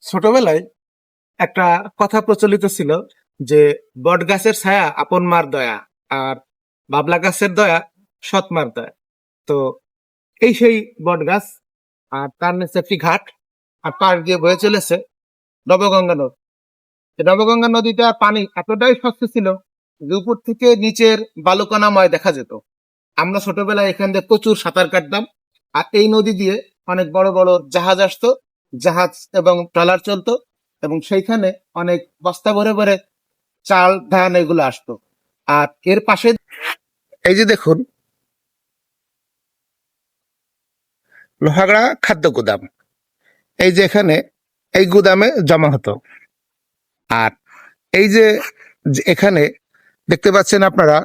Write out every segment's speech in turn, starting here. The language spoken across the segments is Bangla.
ছোটবেলায় একটা কথা প্রচলিত ছিল যে বট গাছের ছায়া আপন মার দয়া, আর বাবলা গাছের দয়া সৎ মার দয়া। তো এই সেই বট গাছ, আর তার নিচে একটি ঘাট, আর পাশ দিয়ে বয়ে চলেছে নবগঙ্গা নদী। এই নবগঙ্গা নদীটা পানি এতটাই স্বচ্ছ ছিল যে উপর থেকে নিচের বালুকণাময় দেখা যেত। আমরা ছোটবেলায় এখান দিয়ে প্রচুর সাঁতার কাটতাম। আর এই নদী দিয়ে অনেক বড় বড় জাহাজ আসতো, জাহাজ এবং ট্রলার চলতো, এবং সেইখানে অনেক বস্তা ভরে ভরে চাল ধান এগুলো আসতো। আর এর পাশে এই যে দেখুন, লোহাগড়া খাদ্য গুদাম। এই যে এখানে এই গুদামে জমা হতো। আর এই যে যে এখানে দেখতে পাচ্ছেন আপনারা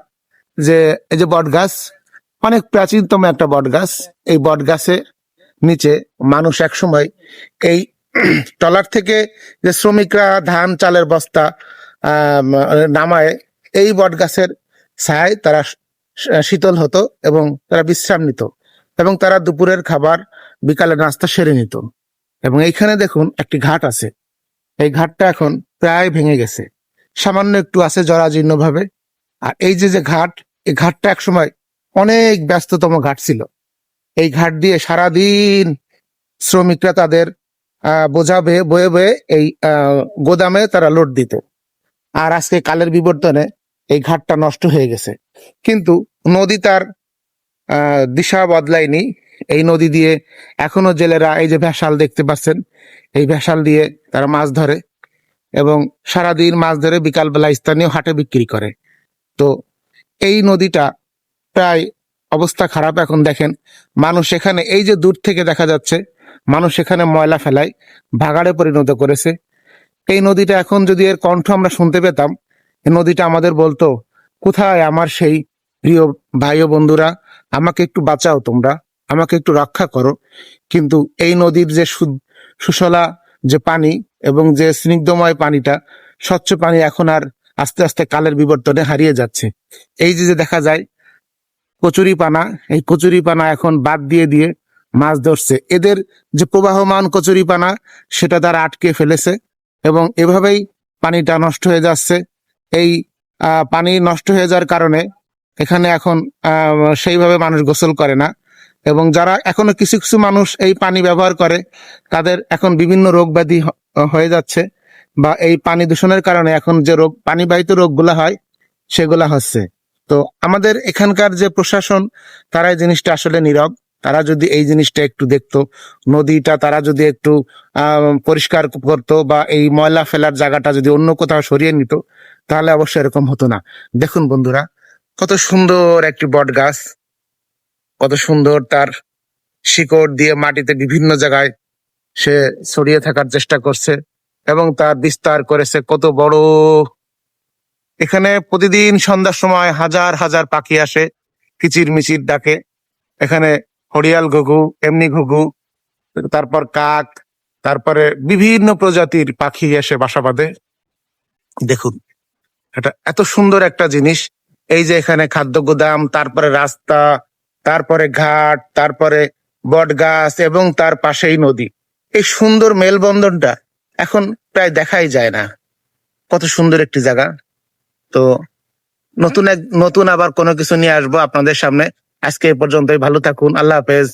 যে এই যে বট গাছ, অনেক প্রাচীনতম একটা বট গাছ। এই বট গাছে নিচে মানুষ এক সময় এই ট্রলার থেকে যে শ্রমিকরা ধান চালের বস্তা নামায়, এই বট গাছের ছায়ায় তারা শীতল হতো এবং তারা বিশ্রাম নিত, এবং তারা দুপুরের খাবার বিকালের নাস্তা সেরে নিত। এবং এইখানে দেখুন একটি ঘাট আছে। এই ঘাটটা এখন প্রায় ভেঙে গেছে, সামান্য একটু আছে জরাজীর্ণ ভাবে। আর এই যে যে ঘাট, এই ঘাটটা একসময় অনেক ব্যস্ততম ঘাট ছিল। এই ঘাট দিয়ে সারাদিন শ্রমিকরা তাদের বোঝা বয়ে বয়ে এই গোদামে তারা লোড দিত। আর আজকে কালের বিবর্তনে এই ঘাটটা নষ্ট হয়ে গেছে, কিন্তু নদী তার দিশা বদলায়নি। এই নদী দিয়ে এখনো জেলেরা এই যে ভেসাল দেখতে পাচ্ছেন, এই ভেসাল দিয়ে তারা মাছ ধরে এবং সারাদিন মাছ ধরে বিকালবেলা স্থানীয় হাটে বিক্রি করে। তো এই নদীটা প্রায় অবস্থা খারাপ। এখন দেখেন মানুষ এখানে, এই যে দূর থেকে দেখা যাচ্ছে, মানুষ এখানে ময়লা ফেলায় ভাগাড়ে পরিণত করেছে। এই নদীটা এখন যদি এর কণ্ঠ আমরা শুনতে পেতাম, এই নদীটা আমাদের বলতো, কোথায় আমার সেই প্রিয় ভাই ও বন্ধুরা, আমাকে একটু বাঁচাও, তোমরা আমাকে একটু রক্ষা করো। কিন্তু এই নদীর যে সুশলা যে পানি এবং যে স্নিগ্ধময় পানিটা, স্বচ্ছ পানি, এখন আর আস্তে আস্তে কালের বিবর্তনে হারিয়ে যাচ্ছে। এই যে যে দেখা যায় কচুরি পানা, এই কচুরি পানা এখন বাদ দিয়ে দিয়ে মাছ ধরছে। এদের যে প্রবাহমান কচুরি পানা, সেটা তারা আটকে ফেলেছে, এবং এভাবেই পানিটা নষ্ট হয়ে যাচ্ছে। এই পানি নষ্ট হয়ে যাওয়ার কারণে এখানে এখন সেইভাবে মানুষ গোসল করে না, এবং যারা এখনো কিছু কিছু মানুষ এই পানি ব্যবহার করে, তাদের এখন বিভিন্ন রোগ ব্যাধি হয়ে যাচ্ছে, বা এই পানি দূষণের কারণে এখন যে রোগ, পানিবাহিত রোগগুলা হয়, সেগুলা হচ্ছে। তো আমাদের এখানকার যে প্রশাসন, তারা এই জিনিসটা আসলে নীরব। তারা যদি এই জিনিসটা একটু দেখতো, নদীটা তারা যদি একটু পরিষ্কার করতো, বা এই ময়লা ফেলার জায়গাটা যদি অন্য কোথাও সরিয়ে নিত, তাহলে অবশ্যই এরকম হতো না। দেখুন বন্ধুরা, কত সুন্দর একটি বট গাছ, কত সুন্দর তার শিকড় দিয়ে মাটিতে বিভিন্ন জায়গায় সে ছড়িয়ে থাকার চেষ্টা করছে, এবং তার বিস্তার করেছে কত বড়। এখানে প্রতিদিন সন্ধ্যার সময় হাজার হাজার পাখি আসে, কিচির মিচির ডাকে। এখানে হরিয়াল ঘুঘু, এমনি ঘুঘু, তারপর কাক, তারপরে বিভিন্ন প্রজাতির পাখি এসে বাসা বাঁধে। দেখুন, এটা এত সুন্দর একটা জিনিস। এই যে এখানে খাদ্য গুদাম, তারপরে রাস্তা, তারপরে ঘাট, তারপরে বট গাছ, এবং তার পাশেই নদী। এই সুন্দর মেলবন্ধনটা এখন প্রায় দেখাই যায় না। কত সুন্দর একটি জায়গা। তো নতুন আবার কোনো কিছু নিয়ে আসবো আপনাদের সামনে। আজকে এ পর্যন্তই, ভালো থাকুন, আল্লাহ হাফেজ।